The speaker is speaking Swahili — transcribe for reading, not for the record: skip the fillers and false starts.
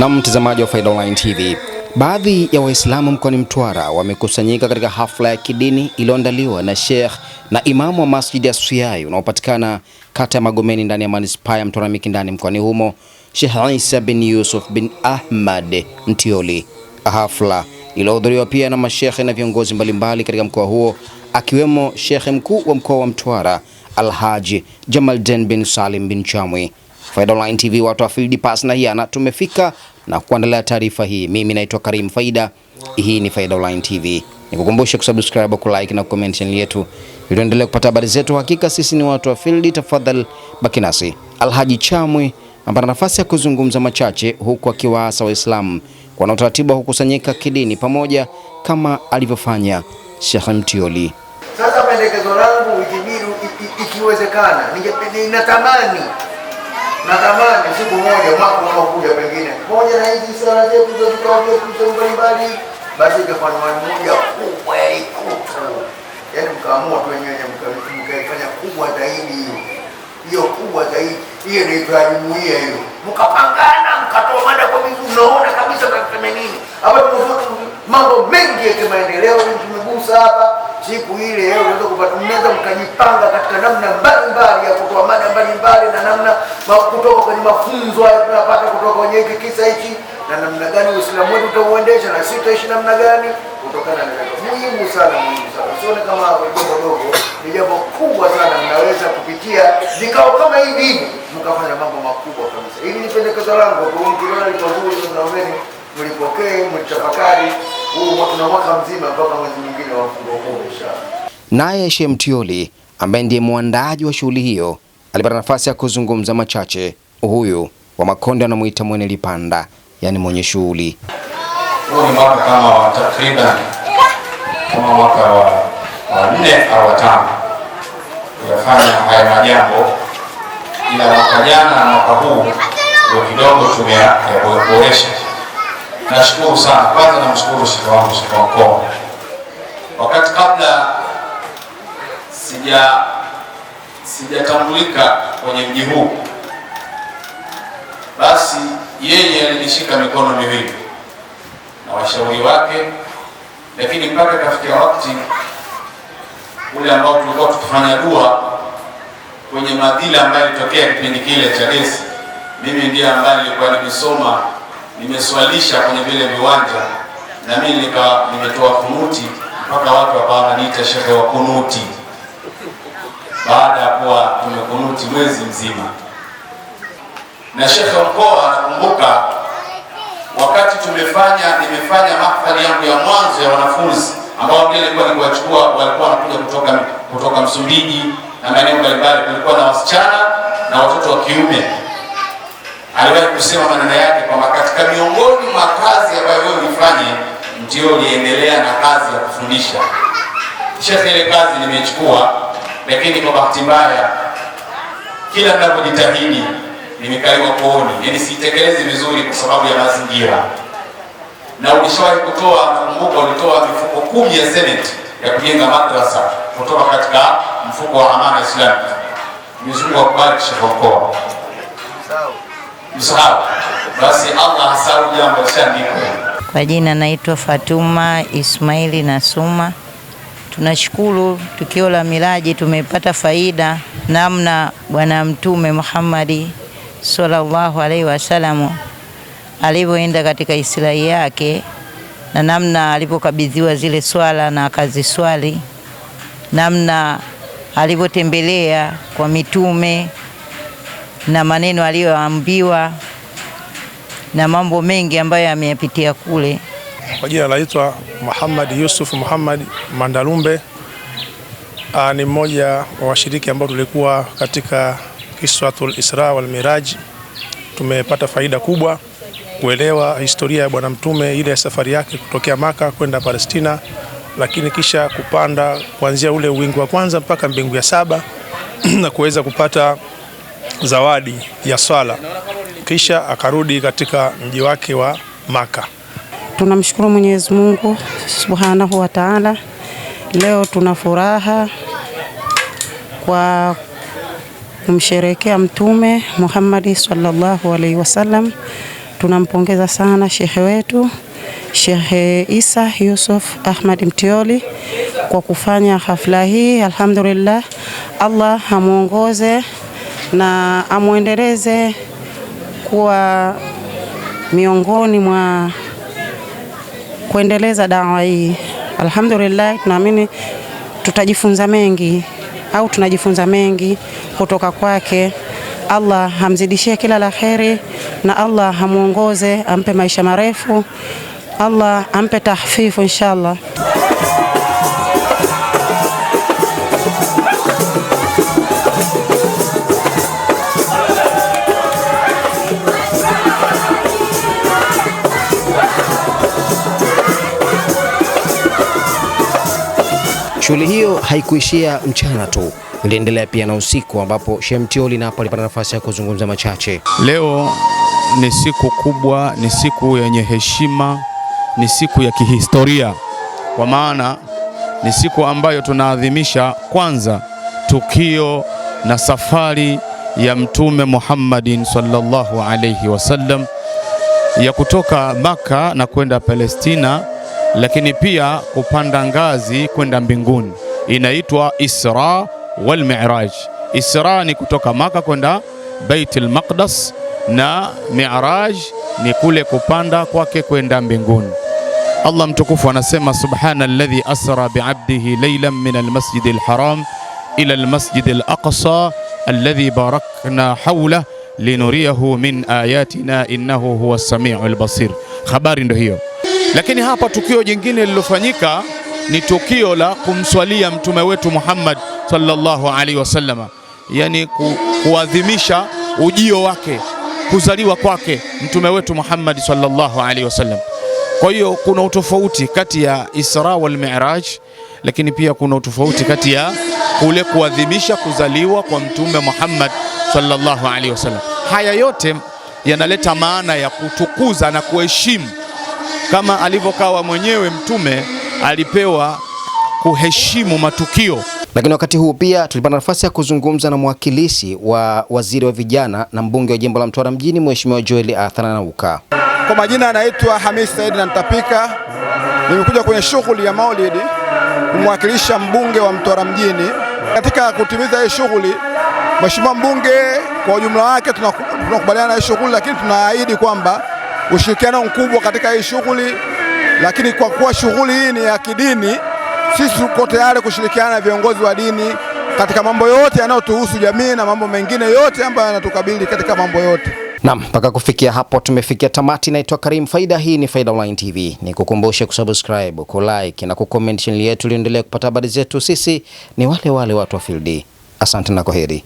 Na mtazamaji wa Faida Online TV, baadhi ya Waislamu mkoani Mtwara wamekusanyika katika hafla ya kidini iliyoandaliwa na Sheikh na Imamu wa Masjid ya Suyai unaopatikana kata ya Magomeni ndani ya manispaa ya Mtwara Mikindani mkoani humo, Sheikh Isa bin Yusuf bin Ahmad Mtioli. Hafla iliyohudhuriwa pia na mashekhe na viongozi mbalimbali katika mkoa huo, akiwemo Sheikh mkuu wa mkoa wa Mtwara Alhaji Jamaldin bin Salim bin Chamwi. Faida Online TV, watu wa field pass na hiana, tumefika na kuandalia taarifa hii. Mimi naitwa Karim Faida. Hii ni Faida Online TV. Nikukumbusha kusubscribe, ku like na comment channel yetu ili endelee kupata habari zetu. Hakika sisi ni watu wa field, tafadhali baki nasi. Alhaji Chamwi amepata nafasi ya kuzungumza machache, huku akiwaasa Waislamu kwa utaratibu wa kukusanyika kidini pamoja kama alivyofanya Sheikh Mtioli. Sasa pendekezo langu ikiwezekana, natamani siku moja mwaka unaokuja pengine moja na hizi sala zetu za vikao vyetu mbalimbali, basi ikafanywa moja kubwa ya ikuta, yaani mkaamua tu wenyewe mkaifanya kubwa zaidi. Hiyo kubwa zaidi hiyo ndio jumuiya hiyo, mkapangana mkatoa mada kwa vizuri, unaona kabisa tunasema nini hapa. Mambo mengi ya kimaendeleo tumegusa hapa. Siku ile unaweza kupata, mnaweza mkajipanga katika namna mbalimbali ya kutoa mada mbalimbali na namna kutoka kwenye mafunzo haya tunapata kutoka kwenye hiki kisa hichi, na namna gani Uislamu wetu utauendesha na sisi tutaishi namna gani kutokana na hilo. Muhimu sana. Usione kama jambo dogo, ni jambo kubwa sana. Mnaweza kupitia vikao kama hivi mkafanya mambo makubwa kabisa. Hili ni pendekezo langu kwa mkiona liko zuri, tunaomeni mlipokee, mlitafakari. Tuna mwaka mzima mpaka mwezi mwingine wa mfungo huu inshallah. Naye Sheikh Mtioli ambaye ndiye muandaaji wa shughuli hiyo alipata nafasi ya kuzungumza machache. Huyu wa Makonde anamuita Mwene Lipanda, yani mwenye shughuli. Huu ni mwaka kama takriban kama mwaka wa 4 au 5 kuyafanya haya majambo, ila mwaka jana na mwaka huu ndio kidogo tumeyaboresha. Nashukuru sana. Kwanza namshukuru Sheikh wangu, Sheikh wa mkoa. Wakati kabla sijatambulika kwenye mji huu, basi yeye alinishika mikono miwili na washauri wake, lakini mpaka kafikia wakati ule ambao tulikuwa tukifanya dua kwenye madhila ambayo ilitokea kipindi kile cha gesi, mimi ndiye ambaye nilikuwa nimeswalisha kwenye vile viwanja, na mimi nimetoa kunuti mpaka watu wakawa wananiita Sheikh wa kunuti, baada ya kuwa tumekunuti mwezi mzima. Na Sheikh wa mkoa anakumbuka wakati nimefanya mahafali yangu ya mwanzo ya wanafunzi ambao nilikuwa nikiwachukua, walikuwa wanakuja kutoka Msumbiji na maeneo mbalimbali, kulikuwa na wasichana na watoto wa kiume. Aliwahi kusema maneno yake kwamba katika miongoni mwa kazi ambayo wewe ulifanye, Mtioli endelea na kazi ya kufundisha. Sheikh, ile kazi nimechukua, lakini kwa bahati mbaya kila ninapojitahidi nimekaliwa kooni, yani sitekelezi vizuri kwa sababu ya mazingira. Na ulishawahi kutoa, nakumbuka ulitoa mifuko 10 ya Senate ya kujenga madrasa kutoka katika mfuko wa Amana Islam. Mwenyezi Mungu akubariki Sheikh wa mkoa. Msahau. Basi Allah asahau jambo lishandiko. Kwa jina naitwa Fatuma Ismaili Nasuma. Tunashukuru tukio la Miraji, tumepata faida namna Bwana Mtume Muhammad sallallahu alaihi wasallam alivyoenda katika Israeli yake, na namna alipokabidhiwa zile swala na akaziswali, namna alivyotembelea kwa mitume na maneno aliyoambiwa na mambo mengi ambayo ameyapitia kule. Kwa jina naitwa Muhammad Yusuf Muhammad Mandalumbe. Ni mmoja wa washiriki ambao tulikuwa katika Kiswatul Isra wal Miraj. Tumepata faida kubwa kuelewa historia ya Bwana Mtume, ile safari yake kutokea Maka kwenda Palestina, lakini kisha kupanda kuanzia ule wingu wa kwanza mpaka mbingu ya 7 na kuweza kupata zawadi ya swala, kisha akarudi katika mji wake wa Maka. Tunamshukuru Mwenyezi Mungu Subhanahu wa Ta'ala. Leo tuna furaha kwa kumsherehekea Mtume Muhammad sallallahu alaihi wasallam tunampongeza sana shekhe wetu Sheikh Isa Yusuf Ahmad Mtioli kwa kufanya hafla hii. Alhamdulillah, Allah amuongoze na amuendeleze kuwa miongoni mwa kuendeleza dawa hii. Alhamdulillah, tunaamini tutajifunza mengi au tunajifunza mengi kutoka kwake. Allah hamzidishie kila la kheri na Allah amuongoze, ampe maisha marefu, Allah ampe tahfifu inshallah. Shughuli hiyo haikuishia mchana tu, iliendelea pia na usiku, ambapo Sheikh Mtioli napo alipata nafasi ya kuzungumza machache. Leo ni siku kubwa, ni siku yenye heshima, ni siku ya kihistoria, kwa maana ni siku ambayo tunaadhimisha kwanza tukio na safari ya Mtume Muhammadin sallallahu alayhi wasallam ya kutoka Maka na kwenda Palestina, lakini pia kupanda ngazi kwenda mbinguni. Inaitwa Isra wal Mi'raj. Isra ni kutoka Maka kwenda Baitul Maqdis na Mi'raj ni kule kupanda kwake kwenda mbinguni. Allah mtukufu anasema subhanalladhi asra bi'abdihi laylan min almasjidil haram ila almasjidil aqsa alladhi barakna hawla linuriyahu min ayatina innahu huwas samiul basir. Habari ndio hiyo. Lakini hapa tukio jingine lilofanyika ni tukio la kumswalia mtume wetu Muhammad sallallahu alaihi wasallama, yani kuadhimisha ujio wake, kuzaliwa kwake mtume wetu Muhammad sallallahu alaihi wasallam. Kwa hiyo kuna utofauti kati ya Isra wal Mi'raj, lakini pia kuna utofauti kati ya kule kuadhimisha kuzaliwa kwa mtume Muhammad sallallahu alaihi wasallam. Haya yote yanaleta maana ya kutukuza na kuheshimu, kama alivyokawa mwenyewe mtume alipewa kuheshimu matukio. Lakini wakati huu pia tulipata nafasi ya kuzungumza na mwakilishi wa waziri wa vijana na mbunge wa jimbo la Mtwara mjini, Mheshimiwa Joel Athana Nauka. Kwa majina anaitwa Hamis Said na Ntapika. Nimekuja kwenye shughuli ya Maulidi kumwakilisha mbunge wa Mtwara mjini. Katika kutimiza hii shughuli, Mheshimiwa mbunge kwa ujumla wake tunakubaliana na hii shughuli, lakini tunaahidi kwamba ushirikiano mkubwa katika hii shughuli, lakini kwa kuwa shughuli hii ni ya kidini, sisi tuko tayari kushirikiana na viongozi wa dini katika mambo yote yanayotuhusu jamii na mambo mengine yote ambayo yanatukabili katika mambo yote. Naam, mpaka kufikia hapo tumefikia tamati. Naitwa Karim Faida, hii ni Faida Online TV. Nikukumbushe kusubscribe, kulike na kucomment channel yetu ili endelee kupata habari zetu. Sisi ni wale watu wa field. Asante na kwaheri.